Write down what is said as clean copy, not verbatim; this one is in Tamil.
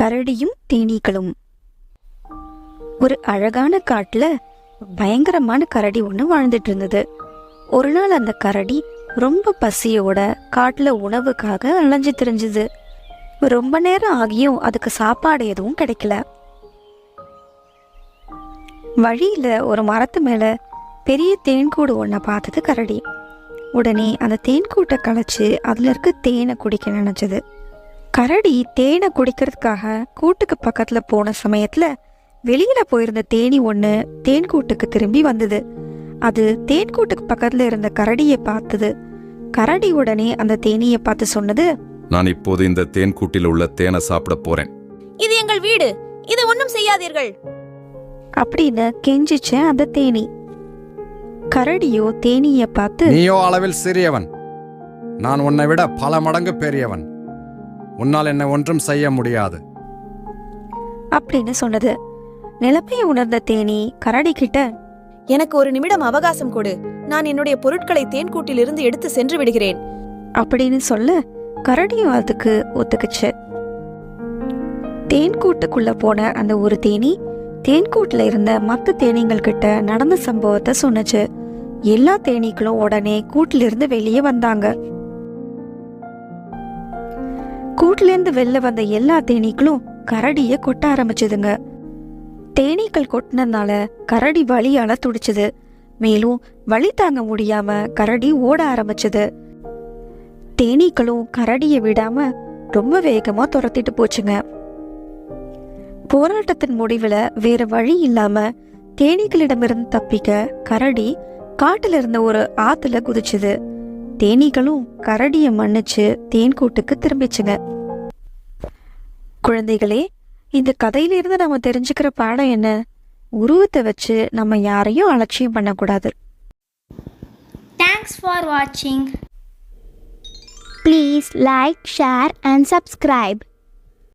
கரடியும் தேனீக்களும். ஒரு அழகான காட்டுல பயங்கரமான கரடி ஒன்று வாழ்ந்துட்டு இருந்தது. ஒரு நாள் அந்த கரடி ரொம்ப பசியோட காட்டுல உணவுக்காக அலைஞ்சு திரிஞ்சுது. ரொம்ப நேரம் ஆகியும் அதுக்கு சாப்பாடு எதுவும் கிடைக்கல. வழியில ஒரு மரத்து மேல பெரிய தேன்கூடு ஒன்றை பார்த்தது கரடி. உடனே அந்த தேன்கூட்டை கலைச்சு அதுல இருக்க தேனை குடிக்க நினைச்சது. கரடி தேனை குடிக்கிறதுக்காக கூட்டுக்கு பக்கத்துல போன சமயத்துல வெளியில போயிருந்த தேனி ஒண்ணு தேன்கூட்டுக்கு திரும்பி வந்தது. அது தேன்கூட்டுக்கு பக்கத்துல இருந்த கரடியை பார்த்தது. கரடி உடனே அந்த தேனியை பார்த்து சொன்னது, நான் இப்போது இந்த தேன்கூட்டில் உள்ள தேனை சாப்பிட போறேன். இது எங்கள் வீடு, இதை ஒன்றும் செய்யாதீர்கள் அப்படின்னு கெஞ்சிச்ச அந்த தேனி. கரடியோ தேனியை பார்த்து, நீயோ அளவில் சிறியவன், நான் உன்னை விட பல மடங்கு பெரியவன், உன்னால் என்னை ஒன்றும் செய்ய முடியாது அப்படின்னு சொன்னது. நிலைமையை உணர்ந்த தேனி கரடி கிட்ட, எனக்கு ஒரு நிமிடம் அவகாசம் கொடு, நான் என்னுடைய பொருட்களை தேன்கூட்டிலிருந்து எடுத்து சென்று விடுகிறேன் அப்படின்னு சொல்ல கரடியும் அதுக்கு ஒத்துக்குச்சு. தேன்கூட்டுக்குள்ள போன அந்த ஒரு தேனி தேன்கூட்டுல இருந்த மற்ற தேனீங்கள் கிட்ட நடந்த சம்பவத்தை சொன்னுச்சு. எல்லா தேனீக்களும் உடனே கூட்டுல இருந்து வெளியே வந்தாங்க. கூட்டுல இருந்து வெளில வந்த எல்லா தேனீக்களும் கரடிய கொட்ட ஆரம்பிச்சதுங்க. தேனீக்கள் கொட்டினதுனால கரடி வலியால துடிச்சது. மேலும் வலி தாங்க முடியாம கரடி ஓட ஆரம்பிச்சது. தேனீக்களும் கரடியை விடாம ரொம்ப வேகமா துரத்திட்டு போச்சுங்க. போராட்டத்தின் முடிவுல வேற வழி இல்லாம தேனீக்களிடமிருந்து தப்பிக்க கரடி காட்டுல இருந்த ஒரு ஆத்துல குதிச்சுது. தேனீக்களும் கரடிய மன்னிச்சு தேன்கூட்டுக்கு திரும்பிச்சுங்க. குழந்தைகளே, இந்த கதையிலிருந்து நம்ம தெரிஞ்சுக்கிற பாடம் என்ன? உருவத்தை வச்சு நம்ம யாரையும் அலட்சியம் பண்ணக்கூடாது. Thanks for watching. Please like, share and subscribe.